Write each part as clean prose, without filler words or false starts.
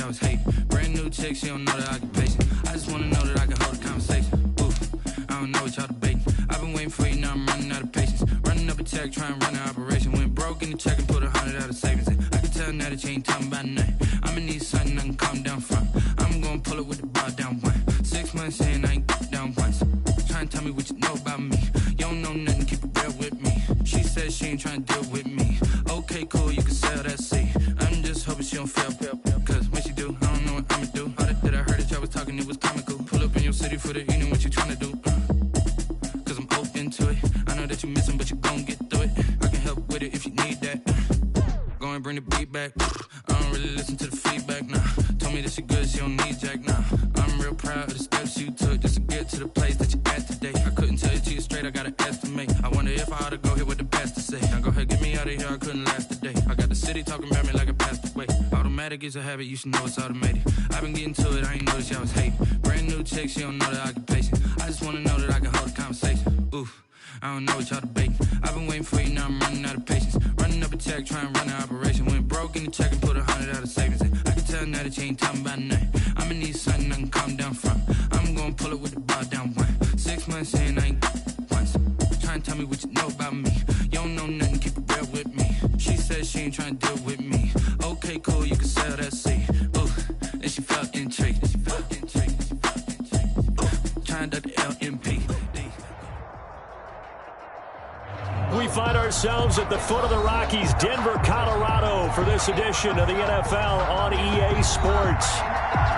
I was hating. Brand new chick, she don't know that I can patient. I just wanna know that I can hold a conversation. Ooh, I don't know what y'all debating. I've been waiting for you, now I'm running out of patience. Running up a check, trying to run an operation. Went broke in the check and put 100 out of savings in. I can tell now that you ain't talking about nothing. I'ma need something I can calm down from. I'm gonna pull it with the bar down one. 6 months in, I ain't down once. Trying to tell me what you know about me. You don't know nothing, keep it real with me. She said she ain't trying to deal with me. Okay, cool, you can sell that seat. I'm just hoping she don't fail. Cause when she do, I don't know what I'ma do. All that I heard that y'all was talking, it was comical. Pull up in your city for the evening, what you trying to do? Cause I'm open to it. I know that you missing, but you gon' get through it. I can help with it if you need that. Go and bring the beat back. I don't really listen to the feedback, nah. Told me that she good, she don't need jack, nah. I'm real proud of the steps you took just to get to the place that you at today. I couldn't tell you to you straight, I gotta estimate. I wonder if I ought to go here with the best to say. Now go ahead, get me out of here, I couldn't last a day. I got the city talking about me like I passed away. Automatic is a habit, you should know it's automated. I've been getting to it, I ain't noticed y'all was hating. Brand new chick, she don't know that I can patient. I just wanna know that I can hold a conversation. Ooh, I don't know what y'all debating. I've been waiting for you, now I'm running out of patience. Running up a check, trying to run an operation. Went broke in the check and put 100 out of savings in. I can tell now that you ain't talking about nothing. I'ma need something I can calm down from. I'm gonna pull it with the bar down one. 6 months in, I ain't once. Trying to tell me what you know about me. You don't know nothing, keep it real with me. She said she ain't trying to deal with me. Okay, cool, you can sell that seat. Ooh, and she felt intrigued. Trying to duck the LMP. We find ourselves at the foot of the Rockies, Denver, Colorado, for this edition of the NFL on EA Sports.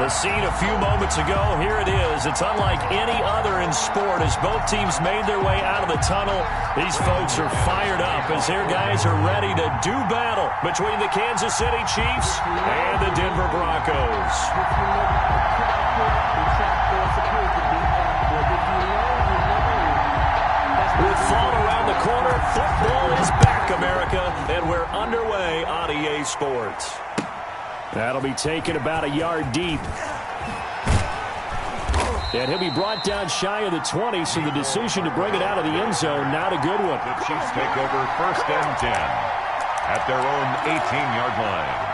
The scene a few moments ago, here it is. It's unlike any other in sport as both teams made their way out of the tunnel. These folks are fired up as their guys are ready to do battle between the Kansas City Chiefs and the Denver Broncos. With fall around the corner, football is back, America, and we're underway on EA Sports. That'll be taken about a yard deep. And he'll be brought down shy of the 20, so the decision to bring it out of the end zone, not a good one. The Chiefs take over 1st and 10 at their own 18-yard line.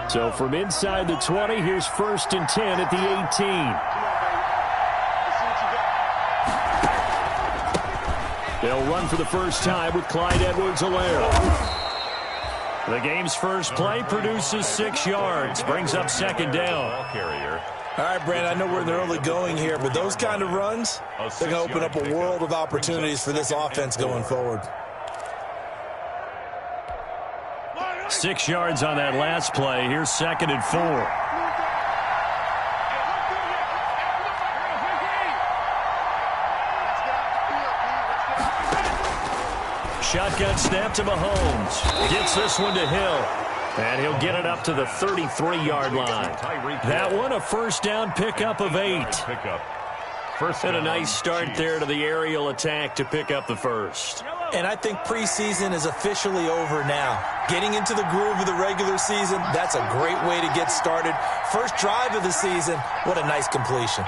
So from inside the 20, here's 1st and 10 at the 18. They'll run for the first time with Clyde Edwards-Helaire. The game's first play produces 6 yards, brings up 2nd down. All right, Brandon, I know we're in the early going here, but those kind of runs, they're going to open up a world of opportunities for this offense going forward. 6 yards on that last play. Here's 2nd and 4. Shotgun snap to Mahomes. Gets this one to Hill. And he'll get it up to the 33-yard line. That one, a first down pickup of 8. And a nice start there to the aerial attack to pick up the first. And I think preseason is officially over now. Getting into the groove of the regular season, that's a great way to get started. First drive of the season, what a nice completion.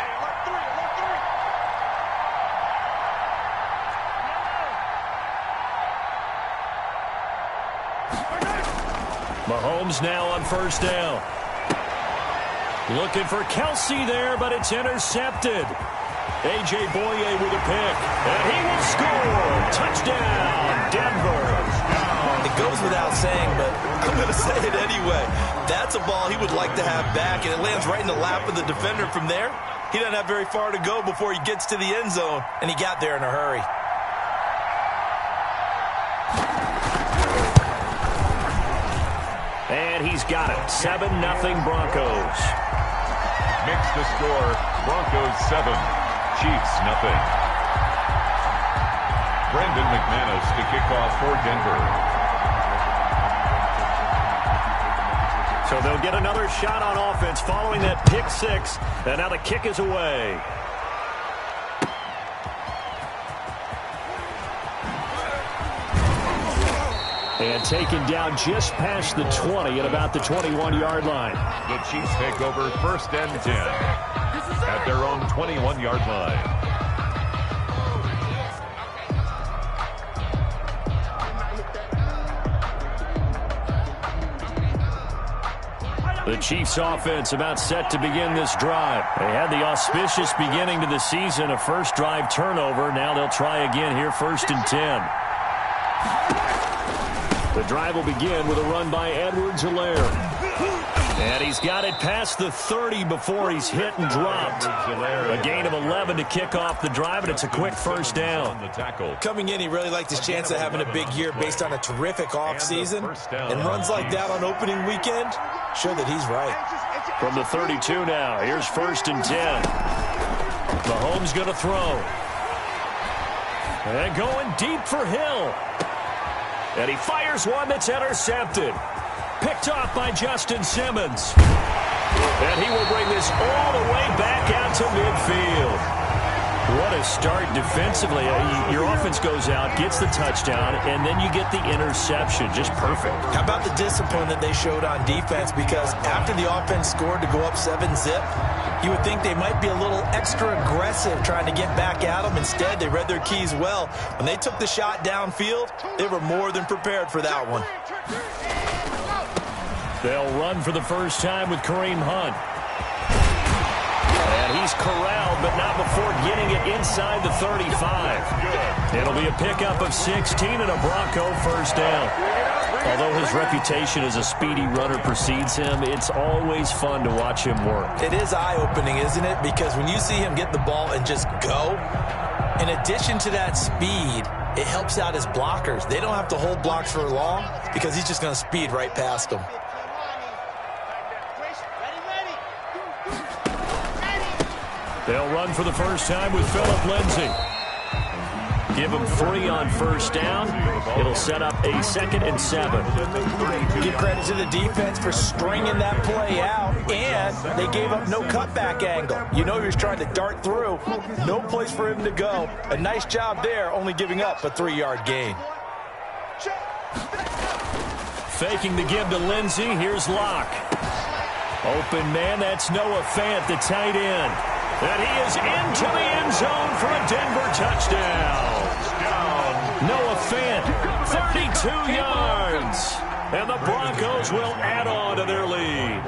Mahomes now on first down. Looking for Kelsey there, but it's intercepted. A.J. Boye with a pick, and he will score. Touchdown, Denver. It goes without saying, but I'm going to say it anyway. That's a ball he would like to have back, and it lands right in the lap of the defender from there. He doesn't have very far to go before he gets to the end zone, and he got there in a hurry. And he's got it. 7-0 Broncos. Mix the score. Broncos 7, Chiefs 0. Brandon McManus to kick off for Denver. So they'll get another shot on offense following that pick 6. And now the kick is away. And taken down just past the 20 at about the 21-yard line. The Chiefs take over 1st and 10 at their own 21-yard line. The Chiefs offense about set to begin this drive. They had the auspicious beginning to the season, a first drive turnover. Now they'll try again here, 1st and 10. The drive will begin with a run by Edwards-Helaire. And he's got it past the 30 before he's hit and dropped. A gain of 11 to kick off the drive, and it's a quick first down. Coming in, he really liked his chance of having a big year based on a terrific offseason. And runs like that on opening weekend, sure that he's right. From the 32 now, here's 1st and 10. Mahomes going to throw. And going deep for Hill. And he fires one that's intercepted. Picked off by Justin Simmons. And he will bring this all the way back out to midfield. What a start defensively. Your offense goes out, gets the touchdown, and then you get the interception. Just perfect. How about the discipline that they showed on defense? Because after the offense scored to go up 7-zip, you would think they might be a little extra aggressive trying to get back at them. Instead, they read their keys well. When they took the shot downfield, they were more than prepared for that one. They'll run for the first time with Kareem Hunt. And he's corralled, but not before getting it inside the 35. It'll be a pickup of 16 and a Bronco first down. Although his reputation as a speedy runner precedes him, it's always fun to watch him work. It is eye-opening, isn't it? Because when you see him get the ball and just go, in addition to that speed, it helps out his blockers. They don't have to hold blocks for long because he's just going to speed right past them. They'll run for the first time with Phillip Lindsay. Give him 3 on first down. It'll set up a 2nd and 7. Give credit to the defense for stringing that play out, and they gave up no cutback angle. You know he was trying to dart through. No place for him to go. A nice job there, only giving up a 3-yard gain. Faking the give to Lindsay. Here's Locke. Open man, that's Noah Fant, the tight end. And he is into the end zone for a Denver touchdown. Noah Fant, 32 yards. And the Broncos will add on to their lead.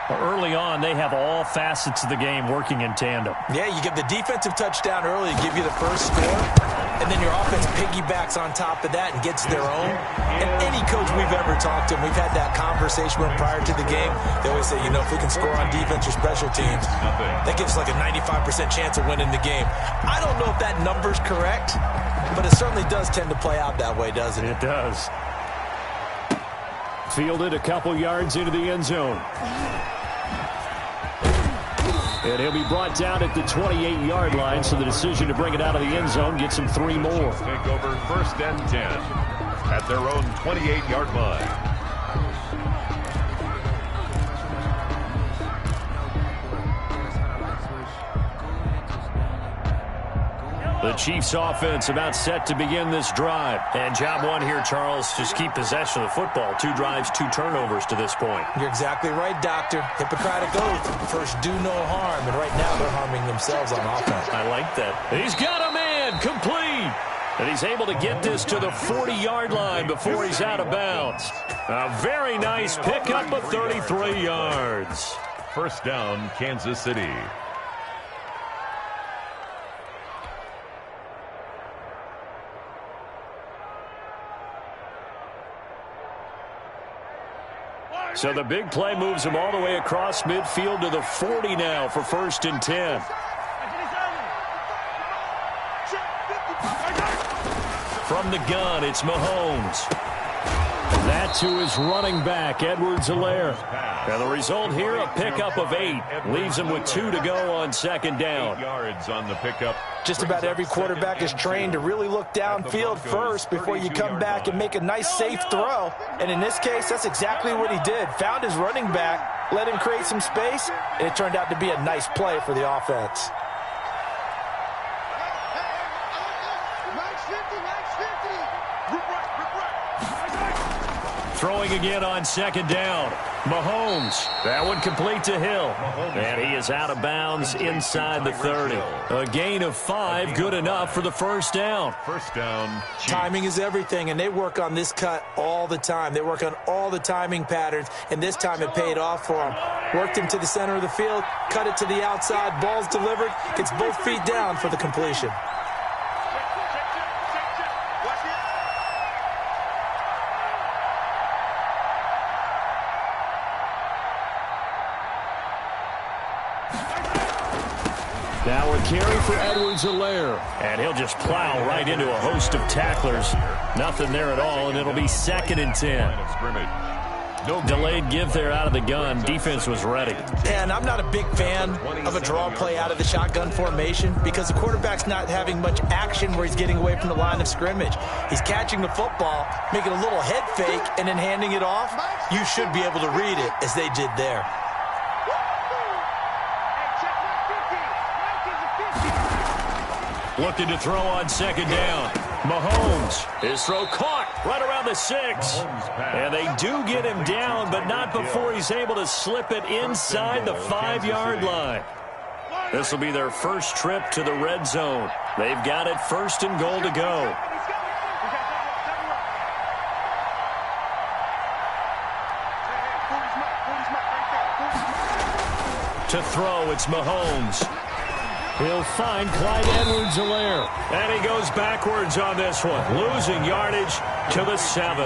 Early on, they have all facets of the game working in tandem. Yeah, you get the defensive touchdown early to give you the first score, and then your offense piggybacks on top of that and gets their own. And any coach we've ever talked to, and we've had that conversation with them prior to the game, they always say, you know, if we can score on defense or special teams, that gives like a 95% chance of winning the game. I don't know if that number's correct, but it certainly does tend to play out that way, doesn't it? It does. Fielded a couple yards into the end zone. And he'll be brought down at the 28-yard line, so the decision to bring it out of the end zone gets him 3 more. Take over 1st and 10 at their own 28-yard line. The Chiefs offense about set to begin this drive. And job one here, Charles, just keep possession of the football. 2 drives, 2 turnovers to this point. You're exactly right, Doctor. Hippocratic oath. First, do no harm. And right now, they're harming themselves on offense. I like that. He's got a man complete. And he's able to get this to the 40-yard line before he's out of bounds. A very nice pickup of 33 yards. First down, Kansas City. So the big play moves him all the way across midfield to the 40 now for 1st and 10. From the gun, it's Mahomes. That to his running back, Edwards-Helaire. And the result here, a pickup of 8. Leaves him with 2 to go on 2nd down. 8 yards on the pickup. Just about every quarterback is trained to really look downfield first before you come back and make a nice, safe throw. And in this case, that's exactly what he did. Found his running back, let him create some space, and it turned out to be a nice play for the offense. Throwing again on second down. Mahomes. That one complete to Hill. And he is out of bounds inside the 30. A gain of 5, good enough for the first down. First down. Timing is everything, and they work on this cut all the time. They work on all the timing patterns, and this time it paid off for them. Worked him to the center of the field, cut it to the outside, ball's delivered, gets both feet down for the completion. Now a carry for Edwards-Helaire. And he'll just plow right into a host of tacklers. Nothing there at all, and it'll be 2nd and 10. Delayed give there out of the gun. Defense was ready. And I'm not a big fan of a draw play out of the shotgun formation because the quarterback's not having much action where he's getting away from the line of scrimmage. He's catching the football, making a little head fake, and then handing it off. You should be able to read it as they did there. Looking to throw on second down. Mahomes. His throw caught right around the 6. And they do get him down, but not before he's able to slip it inside the 5-yard line. This will be their first trip to the red zone. They've got it 1st and goal to go. To throw, it's Mahomes. He'll find Clyde Edwards-Helaire. And he goes backwards on this one, losing yardage to the 7.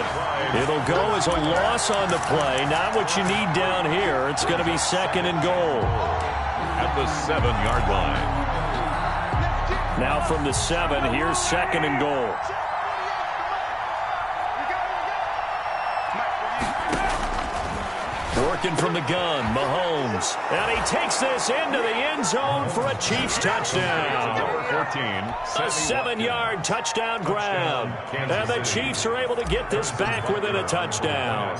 It'll go as a loss on the play. Not what you need down here. It's going to be 2nd and goal. At the 7-yard line. Now from the 7, here's 2nd and goal. Working from the gun, Mahomes. And he takes this into the end zone for a Chiefs touchdown. Number 14. A 7-yard touchdown grab. And the Chiefs are able to get this back within a touchdown.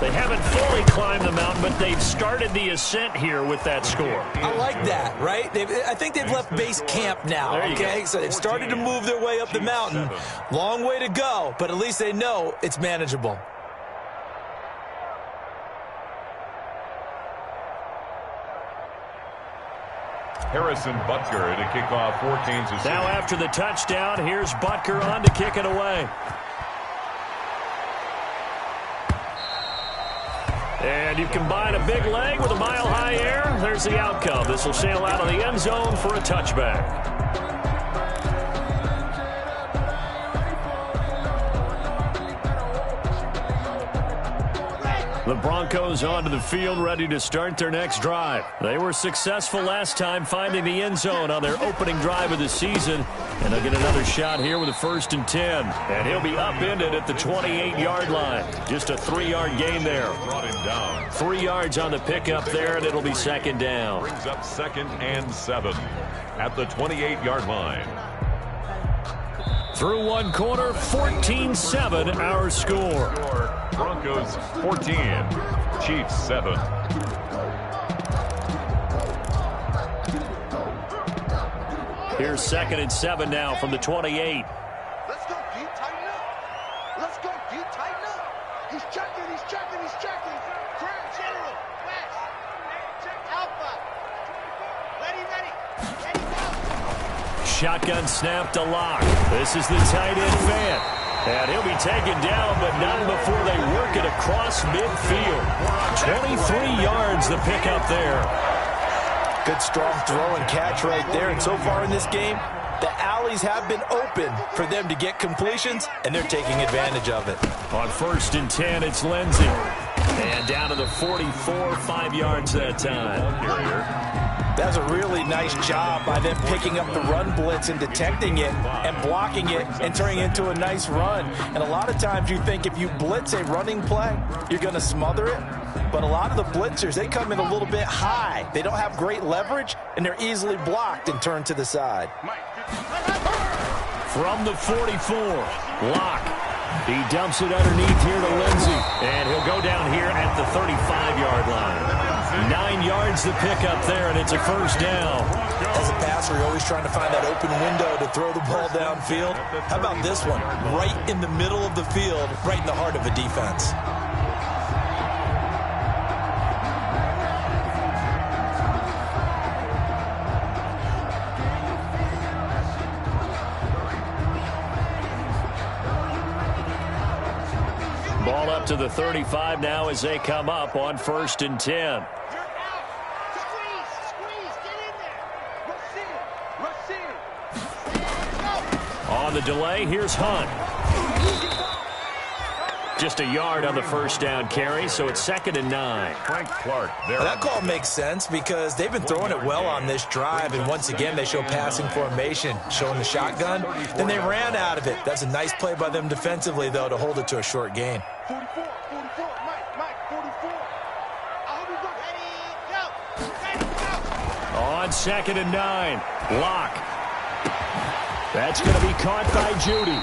They haven't fully climbed the mountain, but they've started the ascent here with that score. I like that, right? I think they've left base camp now, okay? So they've started to move their way up the mountain. Long way to go, but at least they know it's manageable. Harrison Butker to kick off for Kansas City. Now after the touchdown, here's Butker on to kick it away. And you combine a big leg with a mile-high air. There's the outcome. This will sail out of the end zone for a touchback. The Broncos onto the field, ready to start their next drive. They were successful last time finding the end zone on their opening drive of the season. And they'll get another shot here with a 1st and 10. And he'll be upended at the 28-yard line. Just a 3-yard gain there. Brought him down. 3 yards on the pickup there, and it'll be 2nd down. Brings up 2nd and 7 at the 28-yard line. Through one quarter, 14-7 our score. Broncos 14, Chiefs 7. Here's 2nd and 7 now from the 28. Let's go, D, tighten up. Let's go, D, tighten up. He's checking, he's checking, he's checking. General, West, Alpha. Ready, ready, ready, go. Shotgun snap to Lock. This is the tight end fan. And he'll be taken down, but not before they work it across midfield. 23 yards the pickup there. Good strong throw and catch right there. And so far in this game, the alleys have been open for them to get completions, and they're taking advantage of it. On 1st and 10, it's Lindsey. And down to the 44, 5 yards that time. That's a really nice job by them picking up the run blitz and detecting it and blocking it and turning it into a nice run. And a lot of times you think if you blitz a running play, you're going to smother it. But a lot of the blitzers, they come in a little bit high. They don't have great leverage, and they're easily blocked and turned to the side. From the 44, Lock. He dumps it underneath here to Lindsey. And he'll go down here at the 35-yard line. 9 yards the pickup there, and it's a 1st down. As a passer, you're always trying to find that open window to throw the ball downfield. How about this one? Right in the middle of the field, right in the heart of a defense. to the 35 now as they come up on 1st and 10. On the delay, here's Hunt. Just a yard on the first down carry, so it's 2nd and 9. Frank Clark there. That call makes sense because they've been throwing it well on this drive, and once again they show passing formation, showing the shotgun. Then they ran out of it. That's a nice play by them defensively, though, to hold it to a short gain. 44, Mike, 44. On 2nd and 9, Locke. That's going to be caught by Judy.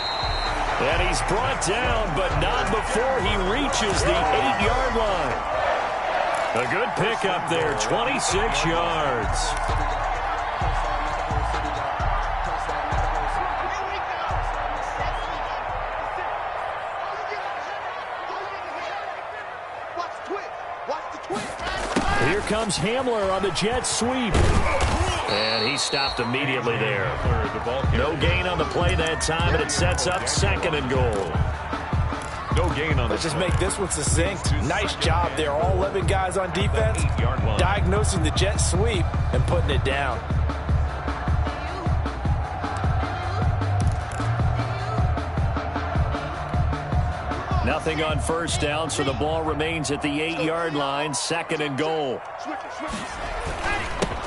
And he's brought down, but not before he reaches the 8-yard line. A good pickup there, 26 yards. Here comes Hamler on the jet sweep. And he stopped immediately there. No gain on the play that time, and it sets up 2nd and goal. No gain on. Let's just make this one succinct. Nice job there. All 11 guys on defense, diagnosing the jet sweep and putting it down. Nothing on first down, so the ball remains at the 8-yard line, 2nd and goal.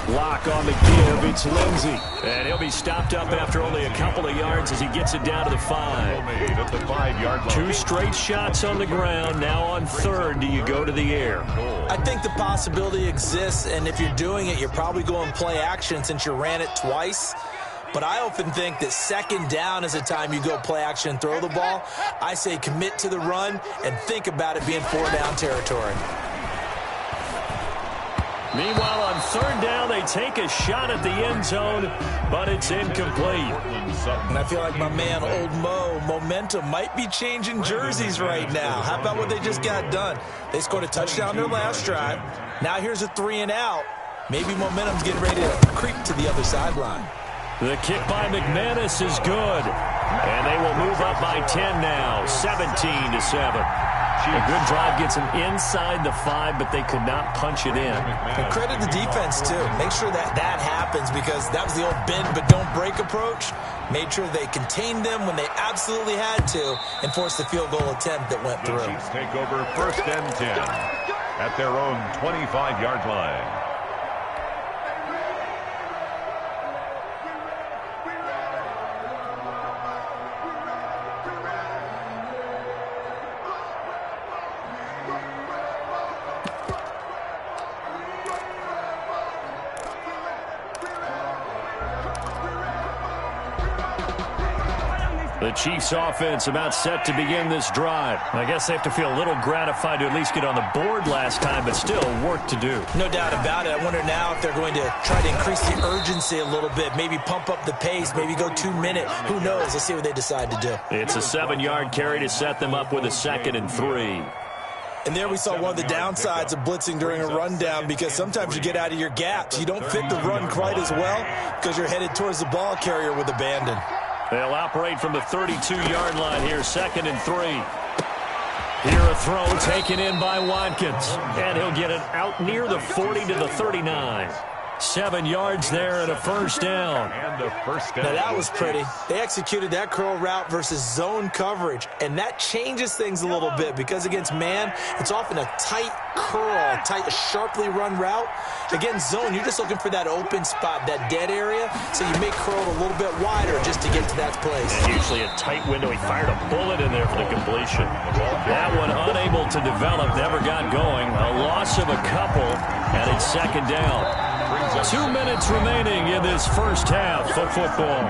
Lock on the give, it's Lindsey. And he'll be stopped up after only a couple of yards as he gets it down to the 5. At the 5-yard line. 2 straight shots on the ground. Now on 3rd, do you go to the air? I think the possibility exists, and if you're doing it, you're probably going play action since you ran it twice. But I often think that 2nd down is the time you go play action and throw the ball. I say commit to the run and think about it being 4-down territory. Meanwhile, on 3rd down, they take a shot at the end zone, but it's incomplete. And I feel like my man, Old Mo, momentum might be changing jerseys right now. How about what they just got done? They scored a touchdown their last drive. Now here's a 3-and-out. Maybe momentum's getting ready to creep to the other sideline. The kick by McManus is good. And they will move up by 10 now, 17-7. A good drive gets them inside the 5, but they could not punch it in. And credit the defense, too. Make sure that happens because that was the old bend but don't break approach. Made sure they contained them when they absolutely had to and forced the field goal attempt that went through. The Chiefs take over 1st and 10 at their own 25-yard line. The Chiefs offense about set to begin this drive. I guess they have to feel a little gratified to at least get on the board last time, but still work to do. No doubt about it. I wonder now if they're going to try to increase the urgency a little bit, maybe pump up the pace, maybe go 2-minute. Who knows? Let's see what they decide to do. It's a 7-yard carry to set them up with a 2nd and 3. And there we saw one of the downsides of blitzing during a rundown because sometimes you get out of your gaps. You don't fit the run quite as well because you're headed towards the ball carrier with abandon. They'll operate from the 32-yard line here, 2nd and 3. Here a throw taken in by Watkins. And he'll get it out near the 40 to the 39. 7 yards there and a first down. Now that was pretty. They executed that curl route versus zone coverage, and that changes things a little bit because against man, it's often a tight curl, a sharply run route. Against zone, you're just looking for that open spot, that dead area, so you make curl a little bit wider just to get to that place. And usually a tight window. He fired a bullet in there for the completion. That one unable to develop, never got going. A loss of a couple, and it's 2nd down. 2 minutes remaining in this first half of football.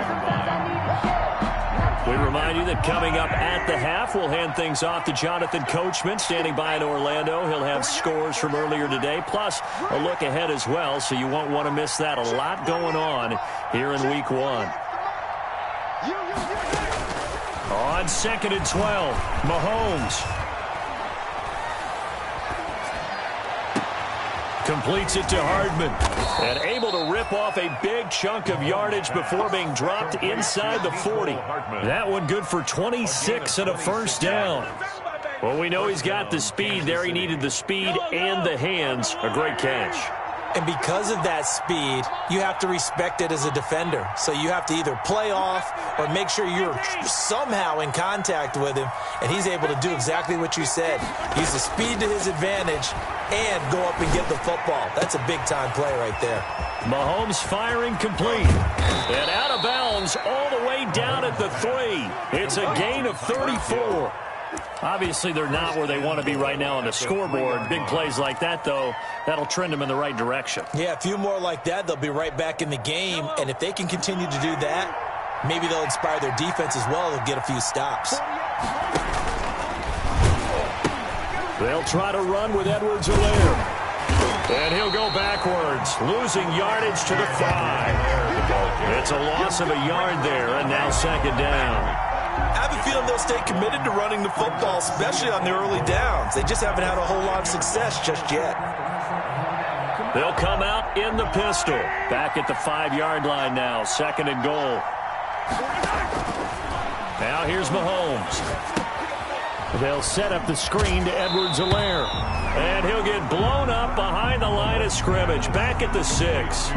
We remind you that coming up at the half, we'll hand things off to Jonathan Coachman, standing by in Orlando. He'll have scores from earlier today, plus a look ahead as well, so you won't want to miss that. A lot going on here in Week 1. On 2nd and 12, Mahomes. Completes it to Hardman. And able to rip off a big chunk of yardage before being dropped inside the 40. That one good for 26 and a first down. Well, we know he's got the speed there. He needed the speed and the hands. A great catch. And because of that speed, you have to respect it as a defender. So you have to either play off or make sure you're somehow in contact with him, and he's able to do exactly what you said. Use the speed to his advantage and go up and get the football. That's a big-time play right there. Mahomes firing complete. And out of bounds all the way down at the 3. It's a gain of 34. Obviously, they're not where they want to be right now on the scoreboard. Big plays like that, though, that'll trend them in the right direction. Yeah, a few more like that, they'll be right back in the game. And if they can continue to do that, maybe they'll inspire their defense as well. They'll get a few stops. They'll try to run with Edwards-Helaire. And he'll go backwards, losing yardage to the 5. It's a loss of a yard there, and now second down. I have a feeling they'll stay committed to running the football, especially on the early downs. They just haven't had a whole lot of success just yet. They'll come out in the pistol. Back at the 5-yard line now, second and goal. Now here's Mahomes. They'll set up the screen to Edwards-Helaire. And he'll get blown up behind the line of scrimmage. Back at the 6.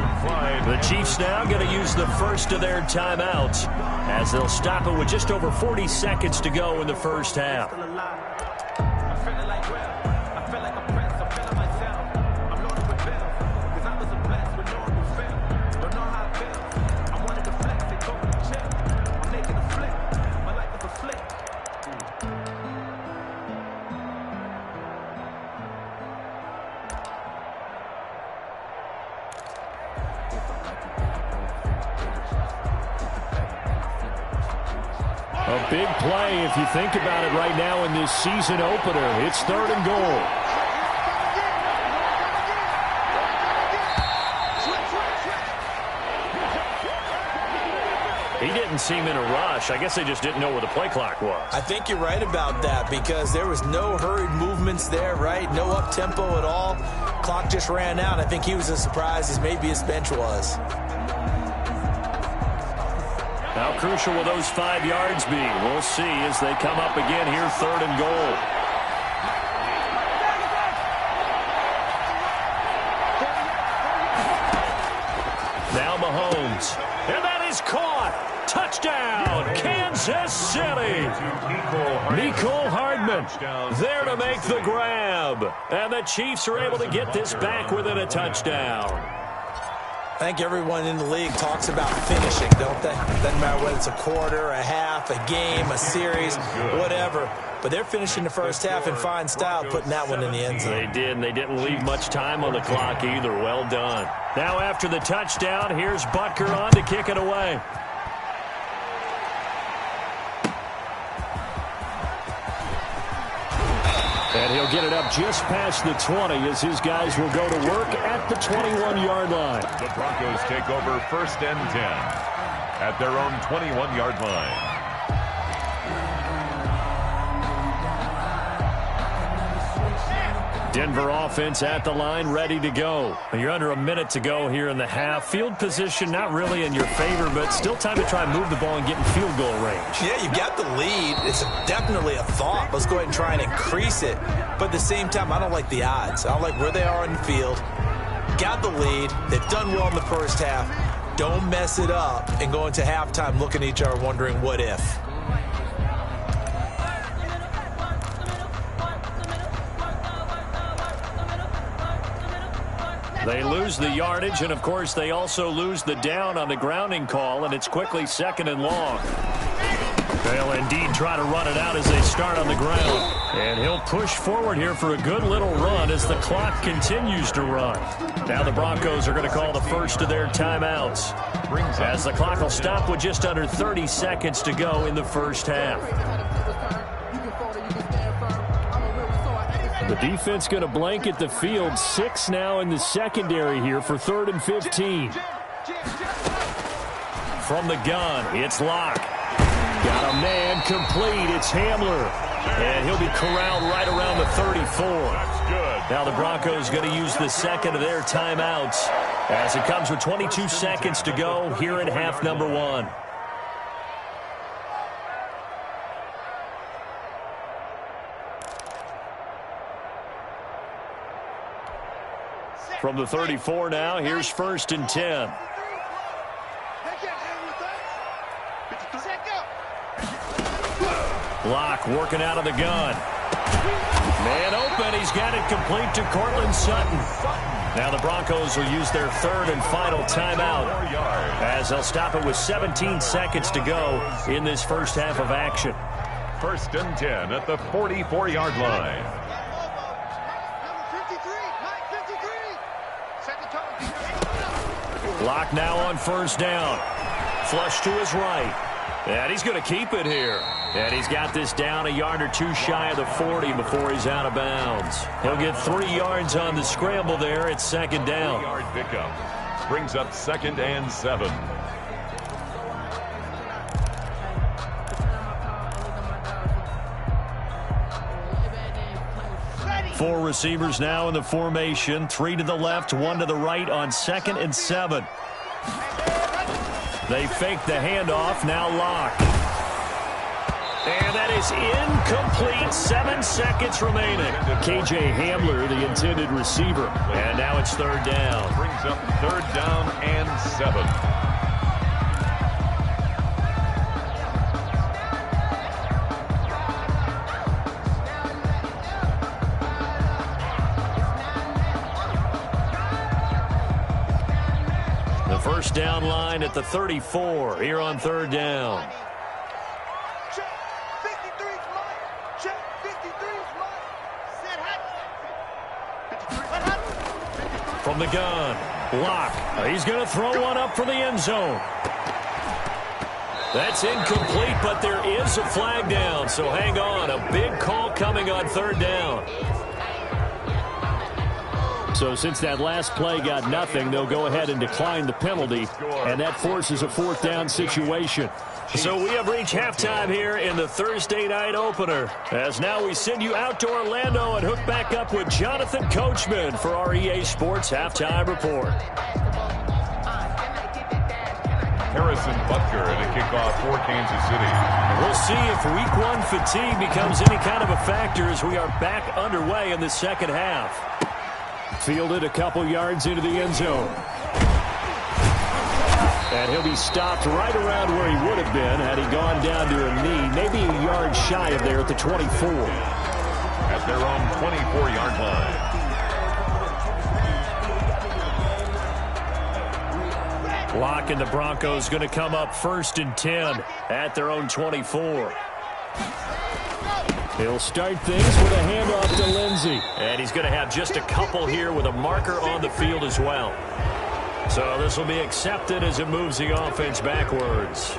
The Chiefs now going to use the first of their timeouts as they'll stop it with just over 40 seconds to go in the first half. A big play if you think about it right now in this season opener. It's third and goal. He didn't seem in a rush. I guess they just didn't know where the play clock was. I think you're right about that because there was no hurried movements there, right? No up-tempo at all. Clock just ran out. I think he was as surprised as maybe his bench was. How crucial will those 5 yards be? We'll see as they come up again here, third and goal. Now Mahomes. And that is caught. Touchdown, Kansas City. Mecole Hardman there to make the grab. And the Chiefs are able to get this back within a touchdown. I think everyone in the league talks about finishing, don't they? Doesn't matter whether it's a quarter, a half, a game, a series, whatever. But they're finishing the first half in fine style, putting that one in the end zone. They did, and they didn't leave much time on the clock either. Well done. Now after the touchdown, here's Butker on to kick it away. And he'll get it up just past the 20 as his guys will go to work at the 21-yard line. The Broncos take over first and 10 at their own 21-yard line. Denver offense at the line, ready to go. You're under a minute to go here in the half. Field position not really in your favor, but still time to try and move the ball and get in field goal range. Yeah, you've got the lead. It's definitely a thought. Let's go ahead and try and increase it. But at the same time, I don't like the odds. I don't like where they are on the field. Got the lead. They've done well in the first half. Don't mess it up and go into halftime looking at each other wondering what if. They lose the yardage, and, of course, they also lose the down on the grounding call, and it's quickly second and long. They'll indeed try to run it out as they start on the ground. And he'll push forward here for a good little run as the clock continues to run. Now the Broncos are going to call the first of their timeouts as the clock will stop with just under 30 seconds to go in the first half. The defense going to blanket the field. 6 now in the secondary here for 3rd and 15. From the gun, it's Locke. Got a man complete. It's Hamler. And he'll be corralled right around the 34. That's good. Now the Broncos going to use the second of their timeouts as it comes with 22 seconds to go here in half number 1. From the 34 now, here's 1st and 10. Locke working out of the gun. Man open. He's got it complete to Cortland Sutton. Now the Broncos will use their 3rd and final timeout as they'll stop it with 17 seconds to go in this first half of action. 1st and 10 at the 44-yard line. Locke now on 1st down. Flush to his right. And he's going to keep it here. And he's got this down a yard or two shy of the 40 before he's out of bounds. He'll get 3 yards on the scramble there. It's 2nd down. 3-yard pickup brings up 2nd and 7. Four receivers now in the formation. 3 to the left, 1 to the right on 2nd and 7. They fake the handoff. Now Locke. And that is incomplete. 7 seconds remaining. KJ Hamler, the intended receiver. And now it's 3rd down. Brings up 3rd down and 7. The 1st down line at the 34 here on 3rd down. From the gun, Locke. He's going to throw one up for the end zone. That's incomplete, but there is a flag down, so hang on. A big call coming on 3rd down. So since that last play got nothing, they'll go ahead and decline the penalty, and that forces a 4th down situation. So we have reached halftime here in the Thursday night opener, as now we send you out to Orlando and hook back up with Jonathan Coachman for our EA Sports Halftime Report. Harrison Butker in a kickoff for Kansas City. We'll see if Week 1 fatigue becomes any kind of a factor as we are back underway in the 2nd half. Fielded a couple yards into the end zone. And he'll be stopped right around where he would have been had he gone down to a knee, maybe a yard shy of there at the 24. At their own 24-yard line. Locke and the Broncos going to come up 1st and 10 at their own 24. He'll start things with a handoff to Lindsey. And he's going to have just a couple here with a marker on the field as well. So this will be accepted as it moves the offense backwards.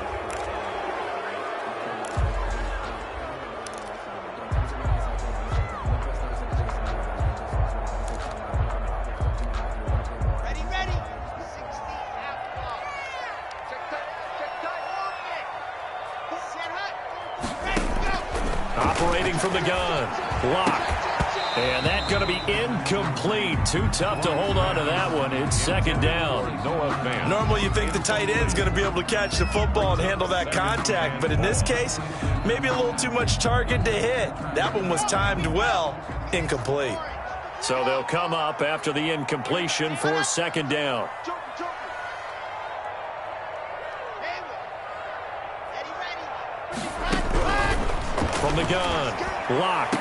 Operating from the gun. Locke. And that's going to be incomplete. Too tough to hold on to that one. It's 2nd down. Normally you think the tight end's going to be able to catch the football and handle that contact, but in this case, maybe a little too much target to hit. That one was timed well. Incomplete. So they'll come up after the incompletion for 2nd down. From the gun, Locke.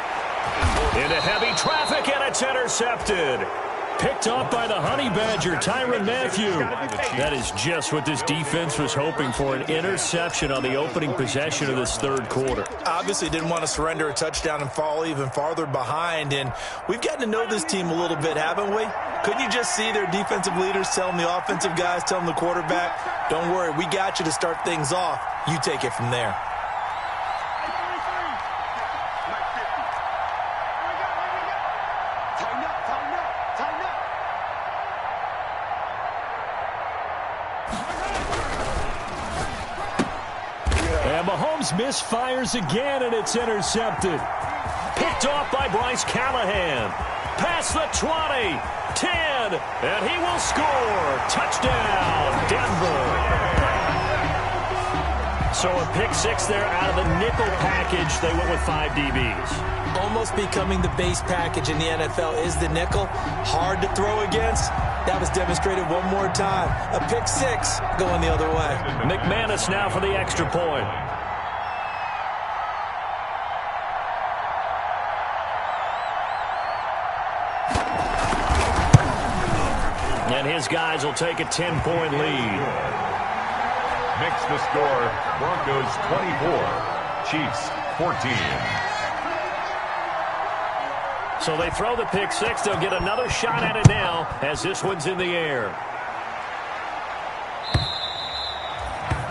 Into heavy traffic, and it's intercepted. Picked off by the Honey Badger, Tyrann Mathieu. That is just what this defense was hoping for, an interception on the opening possession of this 3rd quarter. Obviously didn't want to surrender a touchdown and fall even farther behind, and we've gotten to know this team a little bit, haven't we? Couldn't you just see their defensive leaders telling the offensive guys, telling the quarterback, don't worry, we got you to start things off. You take it from there. And Mahomes misfires again, and it's intercepted. Picked off by Bryce Callahan. Past the 20, 10, and he will score. Touchdown, Denver. So a pick six there out of the nickel package. They went with 5 DBs. Almost becoming the base package in the NFL is the nickel. Hard to throw against. That was demonstrated one more time. A pick six going the other way. McManus now for the extra point. And his guys will take a 10-point lead. Makes the score Broncos 24, Chiefs 14. So they throw the pick six. They'll get another shot at it now as this one's in the air.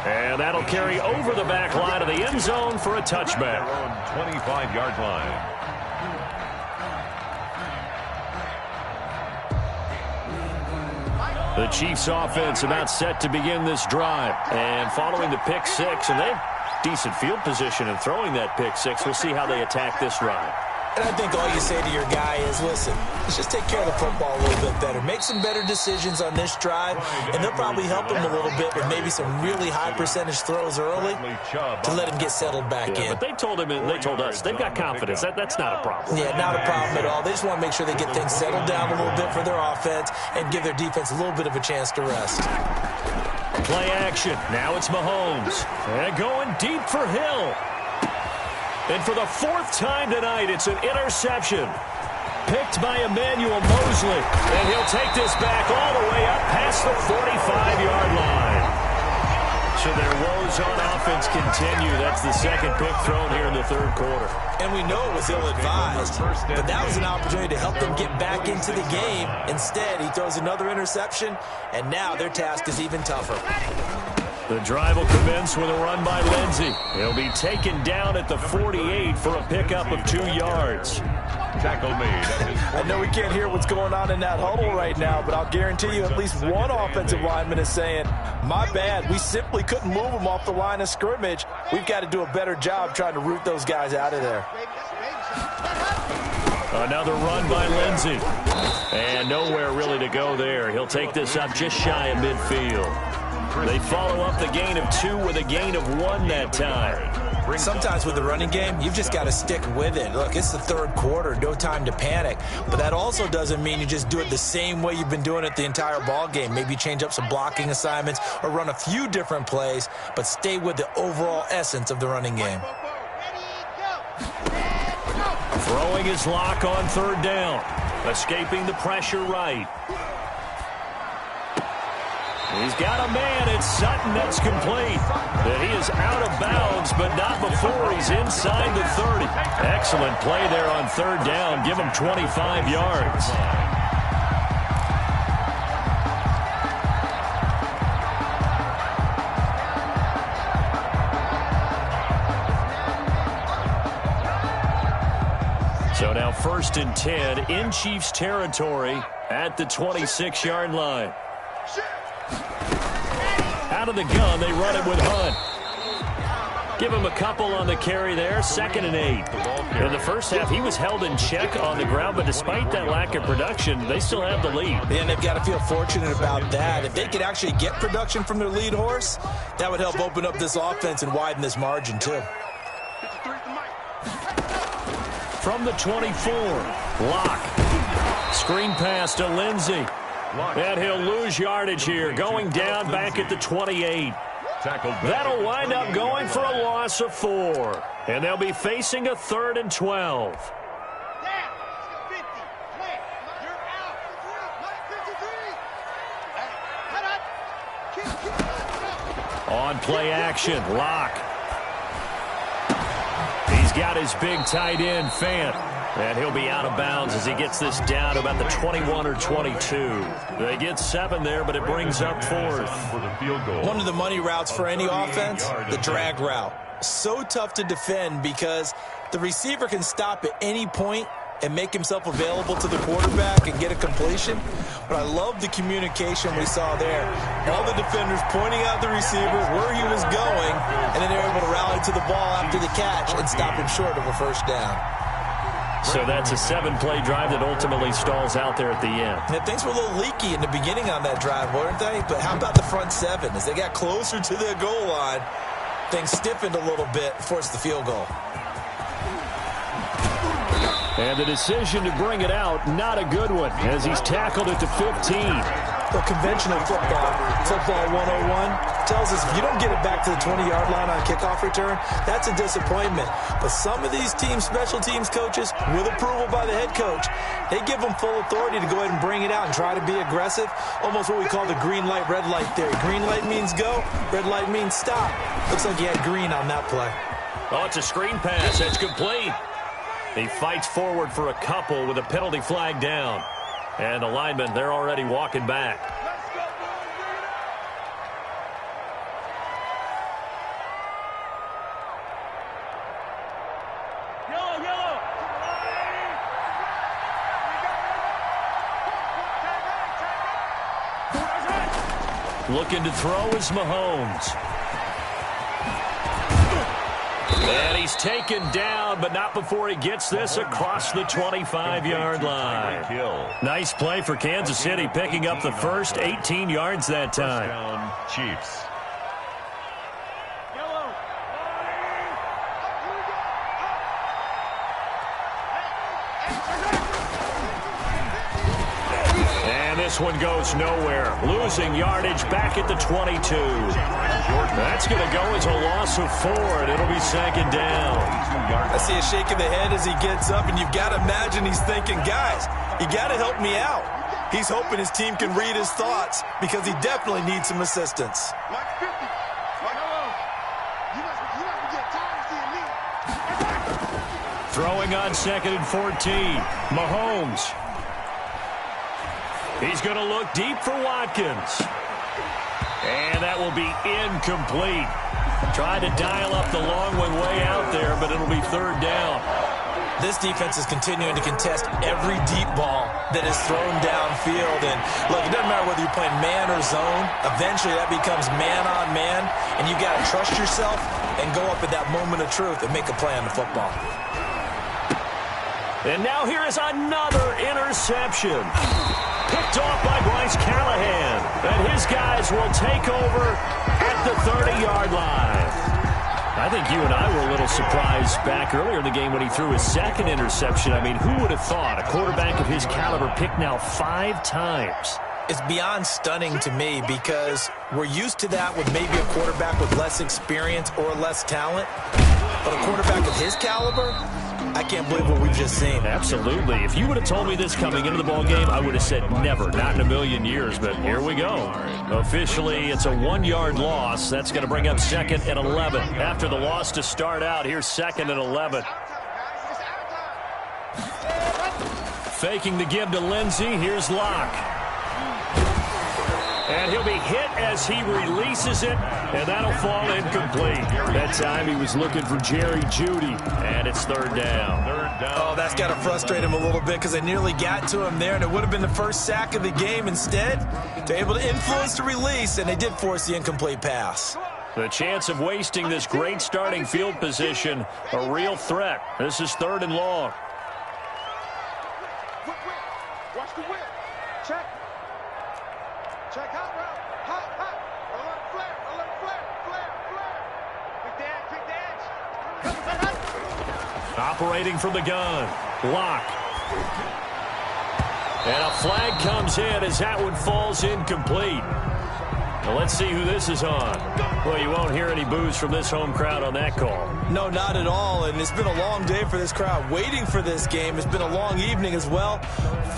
And that'll carry over the back line of the end zone for a touchback. 25-yard line. The Chiefs offense about set to begin this drive. And following the pick six, and they have decent field position in throwing that pick six. We'll see how they attack this drive. And I think all you say to your guy is, listen, let's just take care of the football a little bit better. Make some better decisions on this drive, and they'll probably help him a little bit with maybe some really high percentage throws early to let him get settled back in. But they told him, and they told us, they've got confidence. That's not a problem. Yeah, not a problem at all. They just want to make sure they get things settled down a little bit for their offense and give their defense a little bit of a chance to rest. Play action. Now it's Mahomes. And going deep for Hill. And for the 4th time tonight, it's an interception. Picked by Emmanuel Mosley. And he'll take this back all the way up past the 45-yard line. So their woes on offense continue. That's the second pick thrown here in the third quarter. And we know it was ill-advised, but that was an opportunity to help them get back into the game. Instead, he throws another interception, and now their task is even tougher. The drive will commence with a run by Lindsey. He'll be taken down at the 48 for a pickup of 2 yards. Tackle made. I know we can't hear what's going on in that huddle right now, but I'll guarantee you at least one offensive lineman is saying, my bad, we simply couldn't move them off the line of scrimmage. We've got to do a better job trying to root those guys out of there. Another run by Lindsey. And nowhere really to go there. He'll take this up just shy of midfield. They follow up the gain of 2 with a gain of 1 that time. Sometimes with the running game, you've just got to stick with it. Look, it's the third quarter, no time to panic. But that also doesn't mean you just do it the same way you've been doing it the entire ball game. Maybe change up some blocking assignments or run a few different plays, but stay with the overall essence of the running game. Throwing his lock on third down. Escaping the pressure right. He's got a man. It's Sutton that's complete. And he is out of bounds, but not before he's inside the 30. Excellent play there on third down. Give him 25 yards. So now 1st and 10 in Chiefs territory at the 26-yard line. Out of the gun, they run it with Hunt. Give him a couple on the carry there, 2nd and 8. In the first half, he was held in check on the ground, but despite that lack of production, they still have the lead. And they've got to feel fortunate about that. If they could actually get production from their lead horse, that would help open up this offense and widen this margin, too. From the 24, Locke. Screen pass to Lindsey. And he'll lose yardage here, going down back at the 28. That'll wind up going for a loss of 4. And they'll be facing a 3rd and 12. On play action, Locke. He's got his big tight end, Fant. And he'll be out of bounds as he gets this down to about the 21 or 22. They get 7 there, but it brings up 4th. One of the money routes for any offense, the drag route. So tough to defend because the receiver can stop at any point and make himself available to the quarterback and get a completion. But I love the communication we saw there. All the defenders pointing out the receiver where he was going, and then they were able to rally to the ball after the catch and stop him short of a first down. So that's a 7-play drive that ultimately stalls out there at the end. And things were a little leaky in the beginning on that drive, weren't they? But how about the front 7? As they got closer to the goal line, things stiffened a little bit, forced the field goal. And the decision to bring it out, not a good one, as he's tackled it to 15. The conventional football 101, tells us if you don't get it back to the 20-yard line on kickoff return, that's a disappointment. But some of these team special teams coaches, with approval by the head coach, they give them full authority to go ahead and bring it out and try to be aggressive, almost what we call the green light, red light theory. Green light means go, red light means stop. Looks like he had green on that play. Oh, it's a screen pass. It's complete. He fights forward for a couple with a penalty flag down. And the linemen, they're already walking back. Looking to throw is Mahomes. And he's taken down, but not before he gets this across the 25-yard line. Nice play for Kansas City, picking up the first 18 yards that time. Chiefs. This one goes nowhere. Losing yardage back at the 22. That's going to go as a loss of 4, and it'll be second down. I see a shake of the head as he gets up, and you've got to imagine he's thinking, guys, you got to help me out. He's hoping his team can read his thoughts because he definitely needs some assistance. Throwing on 2nd and 14. Mahomes. He's going to look deep for Watkins. And that will be incomplete. Tried to dial up the long one way out there, but it'll be third down. This defense is continuing to contest every deep ball that is thrown downfield. And look, it doesn't matter whether you're playing man or zone. Eventually that becomes man on man, and you got to trust yourself and go up at that moment of truth and make a play on the football. And now here is another interception. Picked off by Bryce Callahan. And his guys will take over at the 30-yard line. I think you and I were a little surprised back earlier in the game when he threw his second interception. I mean, who would have thought a quarterback of his caliber picked now 5 times? It's beyond stunning to me because we're used to that with maybe a quarterback with less experience or less talent. But a quarterback of his caliber, I can't believe what we've just seen. Absolutely. If you would have told me this coming into the ballgame, I would have said never, not in a million years. But here we go. Officially, it's a 1-yard loss. That's going to bring up 2nd and 11. After the loss to start out, here's 2nd and 11. Faking the give to Lindsey. Here's Locke. And he'll be hit as he releases it, and that'll fall incomplete. That time he was looking for Jerry Jeudy, and it's third down. Oh, that's got to frustrate him a little bit because they nearly got to him there, and it would have been the first sack of the game. Instead, they're able to influence the release, and they did force the incomplete pass. The chance of wasting this great starting field position, a real threat. This is 3rd and long. Watch the whip. Check. Check hot route. Hot. Alert flare. Quick dash. Operating from the gun. Lock. And a flag comes in as that one falls incomplete. Now let's see who this is on. Well, you won't hear any boos from this home crowd on that call. No, not at all, and it's been a long day for this crowd waiting for this game. It's been a long evening as well.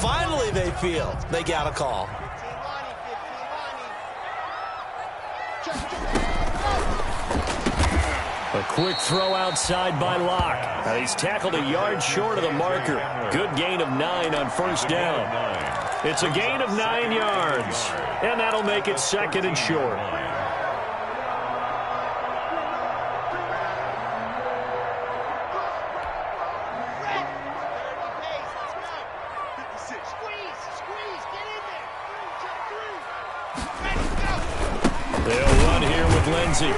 Finally, they feel they got a call. A quick throw outside by Locke. Now he's tackled a yard short of the marker. Good gain of 9 on first down. It's a gain of 9 yards, and that'll make it 2nd and short. They'll run here with Lindsey.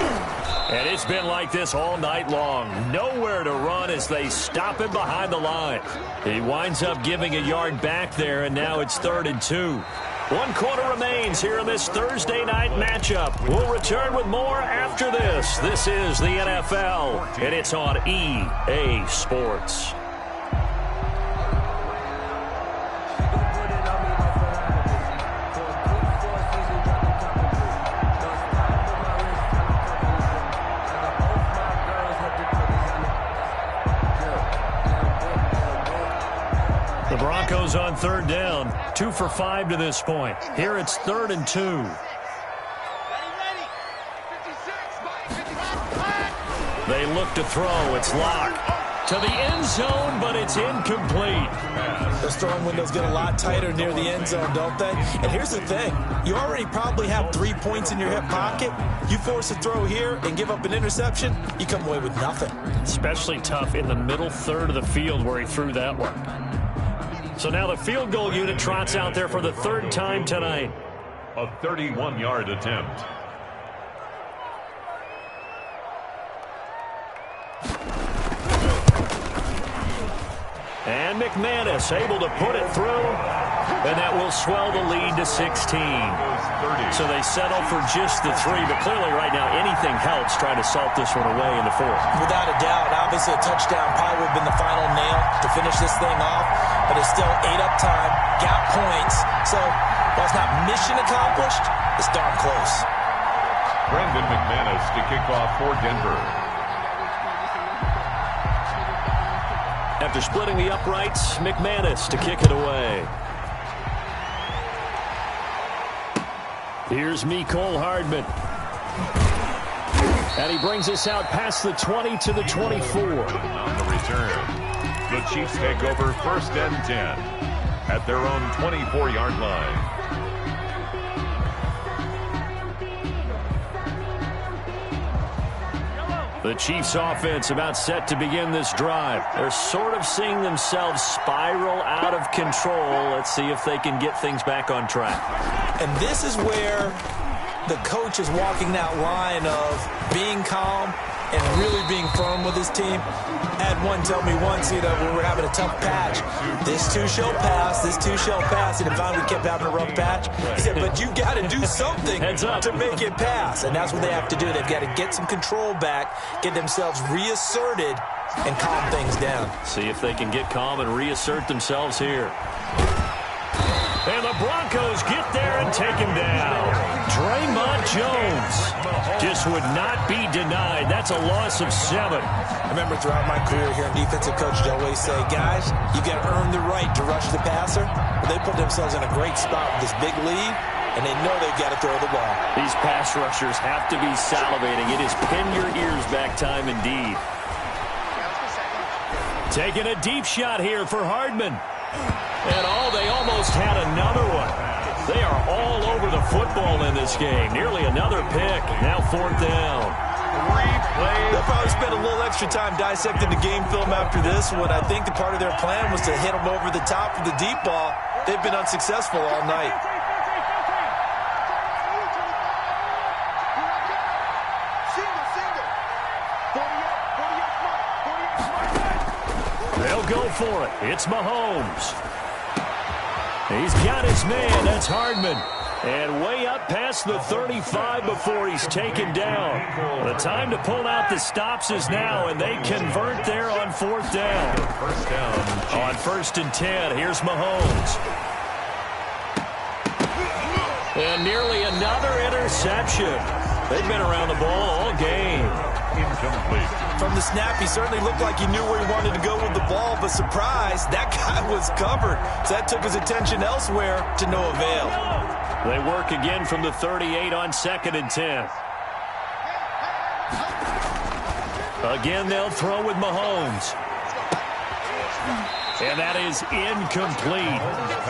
And it's been like this all night long. Nowhere to run as they stop him behind the line. He winds up giving a yard back there, and now it's 3rd and 2. One quarter remains here in this Thursday night matchup. We'll return with more after this. This is the NFL, and it's on EA Sports. The Broncos on third down, 2 for 5 to this point. Here it's 3rd and 2. They look to throw. It's locked to the end zone, but it's incomplete. Those throwing windows get a lot tighter near the end zone, don't they? And here's the thing. You already probably have 3 points in your hip pocket. You force a throw here and give up an interception, you come away with nothing. Especially tough in the middle third of the field where he threw that one. So now the field goal unit trots out there for the 3rd time tonight. A 31-yard attempt. And McManus able to put it through, and that will swell the lead to 16. So they settle for just the 3, but clearly right now anything helps trying to salt this one away in the 4th. Without a doubt, obviously a touchdown probably would have been the final nail to finish this thing off, but it's still 8 up time, got points, so while it's not mission accomplished, it's darn close. Brandon McManus to kick off for Denver. After splitting the uprights, McManus to kick it away. Here's Mecole Hardman. And he brings us out past the 20 to the 24. On the return, the Chiefs take over 1st and 10 at their own 24-yard line. The Chiefs offense about set to begin this drive. They're sort of seeing themselves spiral out of control. Let's see if they can get things back on track. And this is where the coach is walking that line of being calm and really being firm with his team. I had one tell me once, when we were having a tough patch, this too shall pass, this too shall pass, and finally we kept having a rough patch. He said, but you got to do something to make it pass, and that's what they have to do. They've got to get some control back, get themselves reasserted, and calm things down. See if they can get calm and reassert themselves here. And the Broncos get there and take him down. Draymond Jones just would not be denied. That's a loss of 7. I remember throughout my career here in defensive coach, I'd always say, guys, you got to earn the right to rush the passer. But they put themselves in a great spot with this big lead, and they know they've got to throw the ball. These pass rushers have to be salivating. It is pin your ears back time indeed. Taking a deep shot here for Hardman. And they almost had another one. They are all over the football in this game. Nearly another pick. Now 4th down. They'll probably spend a little extra time dissecting the game film after this one. I think the part of their plan was to hit them over the top of the deep ball. They've been unsuccessful all night. They'll go for it. It's Mahomes. He's got his man. That's Hardman. And way up past the 35 before he's taken down. The time to pull out the stops is now, and they convert there on 4th down. First down. On 1st and 10, here's Mahomes. And nearly another interception. They've been around the ball all game. Incomplete. From the snap, he certainly looked like he knew where he wanted to go with the ball, but surprise, that guy was covered. So that took his attention elsewhere to no avail. They work again from the 38 on 2nd and 10. Again, they'll throw with Mahomes. And that is incomplete.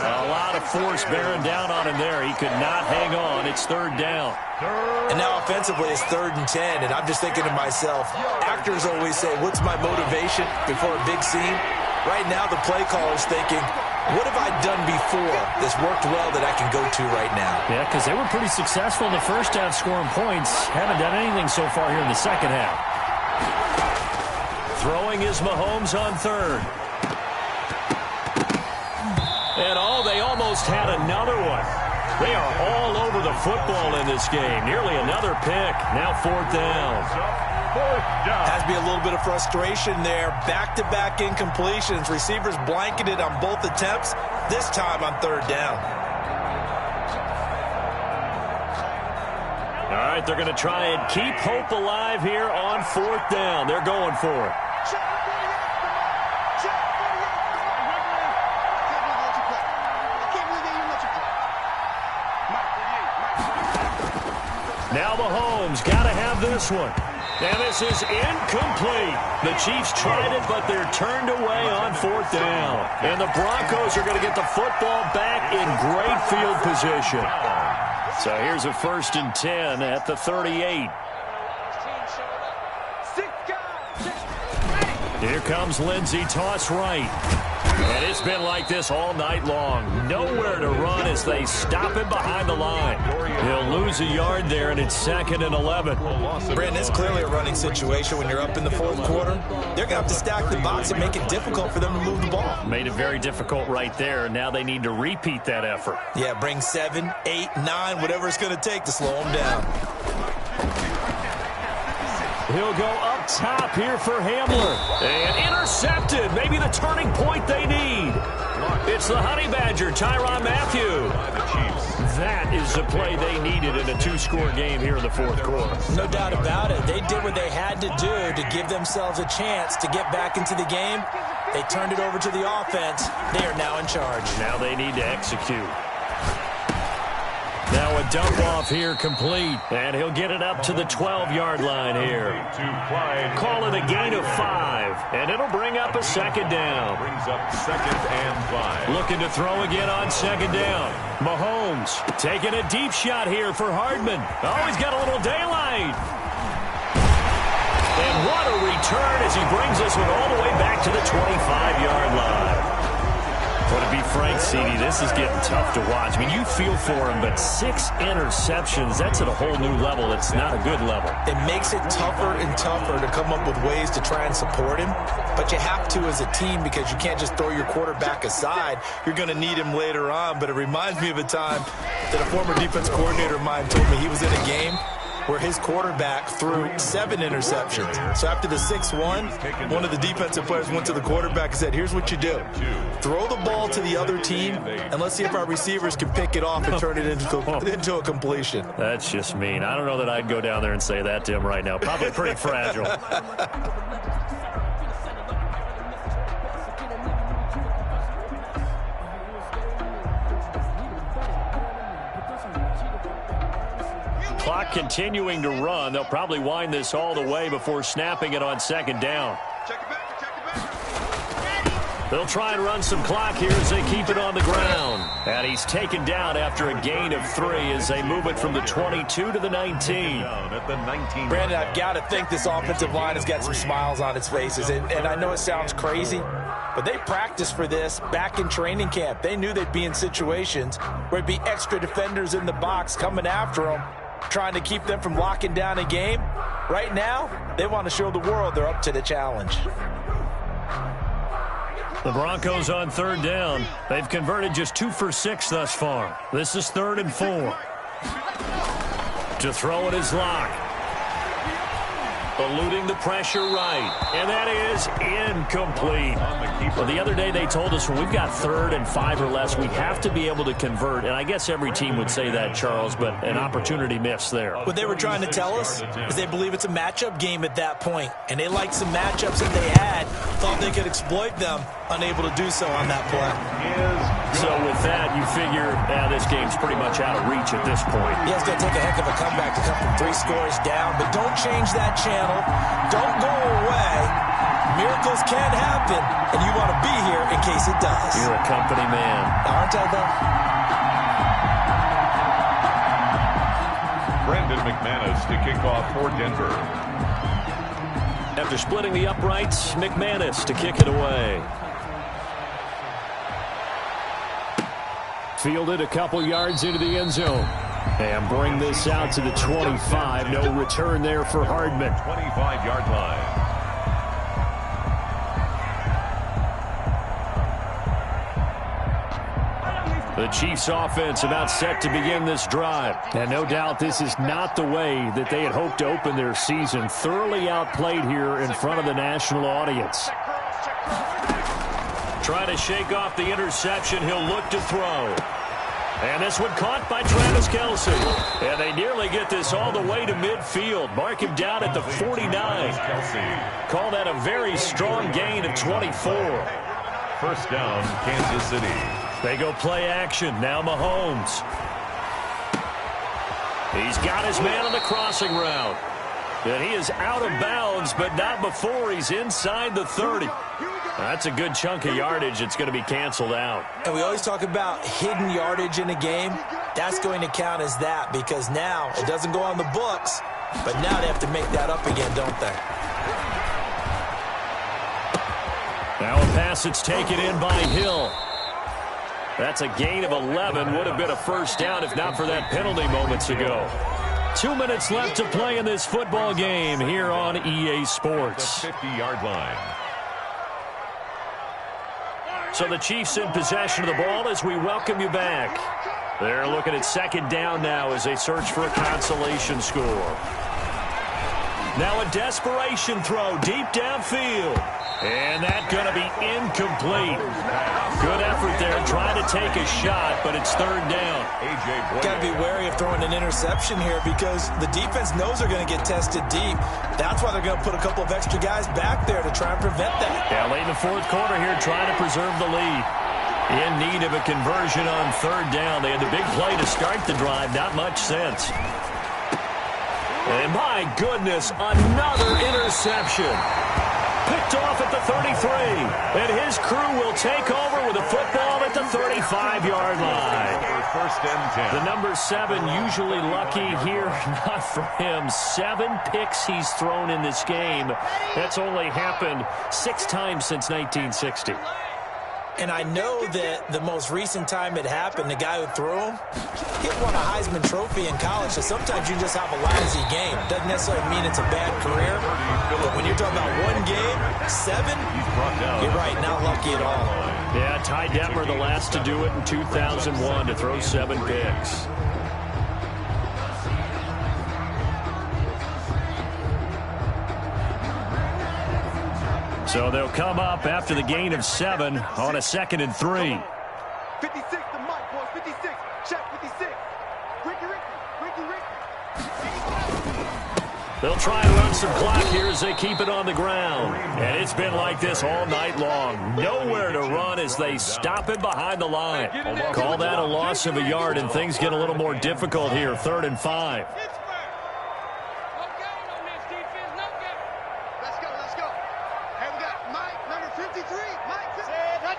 A lot of force bearing down on him there. He could not hang on. It's 3rd down. And now offensively it's 3rd and 10, and I'm just thinking to myself, actors always say, what's my motivation before a big scene? Right now the play caller's thinking, what have I done before that's worked well that I can go to right now? Yeah, because they were pretty successful in the first half scoring points. Haven't done anything so far here in the second half. Throwing is Mahomes on 3rd. And they almost had another one. They are all over the football in this game. Nearly another pick. Now 4th down. Has to be a little bit of frustration there. Back-to-back incompletions. Receivers blanketed on both attempts. This time on 3rd down. All right, they're going to try and keep hope alive here on 4th down. They're going for it. Now Mahomes got to have this one. And this is incomplete. The Chiefs tried it, but they're turned away on 4th down. And the Broncos are going to get the football back in great field position. So here's a 1st and 10 at the 38. Here comes Lindsey, toss right. And it's been like this all night long. Nowhere to run as they stop him behind the line. He'll lose a yard there, and it's 2nd and 11. Brandon, it's clearly a running situation when you're up in the 4th quarter. They're going to have to stack the box and make it difficult for them to move the ball. Made it very difficult right there. Now they need to repeat that effort. Yeah, bring 7, 8, 9, whatever it's going to take to slow them down. He'll go up top here for Hamler. And intercepted. Maybe the turning point they need. It's the Honey Badger, Tyrann Mathieu. That is the play they needed in a 2-score game here in the 4th quarter. No doubt about it. They did what they had to do to give themselves a chance to get back into the game. They turned it over to the offense. They are now in charge. Now they need to execute. Now a dump off here complete. And he'll get it up to the 12-yard line here. Call it a gain of 5. And it'll bring up a 2nd down. Brings up 2nd and 5. Looking to throw again on 2nd down. Mahomes taking a deep shot here for Hardman. Oh, he's got a little daylight. And what a return as he brings us all the way back to the 25-yard line. But to be frank, CD, this is getting tough to watch. I mean, you feel for him, but 6 interceptions, that's at a whole new level. It's not a good level. It makes it tougher and tougher to come up with ways to try and support him. But you have to as a team because you can't just throw your quarterback aside. You're going to need him later on. But it reminds me of a time that a former defense coordinator of mine told me he was in a game where his quarterback threw 7 interceptions. So after the 6-1, one of the defensive players went to the quarterback and said, here's what you do. Throw the ball to the other team, and let's see if our receivers can pick it off and turn it into a completion. That's just mean. I don't know that I'd go down there and say that to him right now. Probably pretty fragile. Clock continuing to run. They'll probably wind this all the way before snapping it on 2nd down. They'll try and run some clock here as they keep it on the ground. And he's taken down after a gain of 3 as they move it from the 22 to the 19. Brandon, I've got to think this offensive line has got some smiles on its faces. And I know it sounds crazy, but they practiced for this back in training camp. They knew they'd be in situations where it'd be extra defenders in the box coming after them, trying to keep them from locking down a game. Right now, they want to show the world they're up to the challenge. The Broncos on 3rd down. They've converted just 2 for 6 thus far. This is 3rd and 4. To throw it is Locke. Eluding the pressure right. And that is incomplete. Well, the other day they told us when we've got 3rd and 5 or less, we have to be able to convert. And I guess every team would say that, Charles, but an opportunity missed there. What they were trying to tell us is they believe it's a matchup game at that point. And they liked some matchups that they had, thought they could exploit them, unable to do so on that play. So with that, you figure this game's pretty much out of reach at this point. Yeah, it's going to take a heck of a comeback to come from 3 scores down, but don't change that channel. Don't go away. Miracles can happen, and you want to be here in case it does. You're a company man. Aren't I, though? Brandon McManus to kick off for Denver. After splitting the uprights, McManus to kick it away. Fielded a couple yards into the end zone. And bring this out to the 25. No return there for Hardman. 25-yard line. The Chiefs offense about set to begin this drive. And no doubt this is not the way that they had hoped to open their season. Thoroughly outplayed here in front of the national audience. Trying to shake off the interception. He'll look to throw. And this one caught by Travis Kelce. And they nearly get this all the way to midfield. Mark him down at the 49. Call that a very strong gain of 24. First down, Kansas City. They go play action. Now Mahomes. He's got his man on the crossing route. And he is out of bounds, but not before he's inside the 30. That's a good chunk of yardage. It's going to be canceled out. And we always talk about hidden yardage in a game. That's going to count as that because now it doesn't go on the books, but now they have to make that up again, don't they? Now a pass that's taken in by Hill. That's a gain of 11. Would have been a first down if not for that penalty moments ago. 2 minutes left to play in this football game here on EA Sports. The 50-yard line. So the Chiefs in possession of the ball as we welcome you back. They're looking at second down now as they search for a consolation score. Now a desperation throw deep downfield. And that's going to be incomplete. Good effort there trying to take a shot, but it's third down. Got to be wary of throwing an interception here because the defense knows they're going to get tested deep. That's why they're going to put a couple of extra guys back there to try and prevent that. Yeah, late in the fourth quarter here trying to preserve the lead. In need of a conversion on third down. They had the big play to start the drive. Not much sense. And my goodness, another interception. Picked off at the 33. And his crew will take over with a football at the 35-yard line. First and 10. The number 7 usually lucky here. Not for him. 7 picks he's thrown in this game. That's only happened 6 times since 1960. And I know that the most recent time it happened, the guy who threw him, he won a Heisman Trophy in college. So sometimes you just have a lousy game. Doesn't necessarily mean it's a bad career. But when you're talking about one game, 7, you're right, not lucky at all. Yeah, Ty Detmer, the last to do it in 2001, to throw 7 picks. So they'll come up after the gain of 7 on a 2nd and 3. 56 to Mike, boys. 56. Check 56. Ricky. They'll try and run some clock here as they keep it on the ground. And it's been like this all night long. Nowhere to run as they stop him behind the line. Call that a loss of a yard, and things get a little more difficult here. 3rd and 5.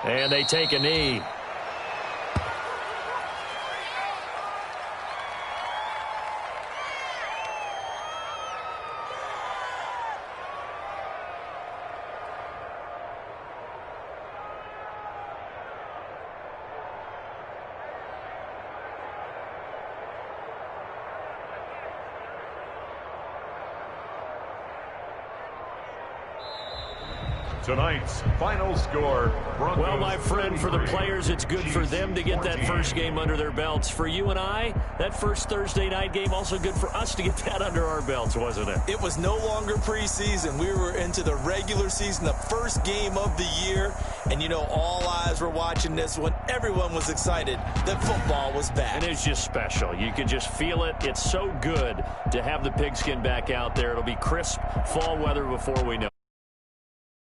And they take a knee. Tonight's final score, Broncos. Well, my friend, for the players, it's good for them to get that first game under their belts. For you and I, that first Thursday night game, also good for us to get that under our belts, wasn't it? It was no longer preseason. We were into the regular season, the first game of the year. And, you know, all eyes were watching this one. Everyone was excited that football was back. And it's just special. You could just feel it. It's so good to have the pigskin back out there. It'll be crisp fall weather before we know.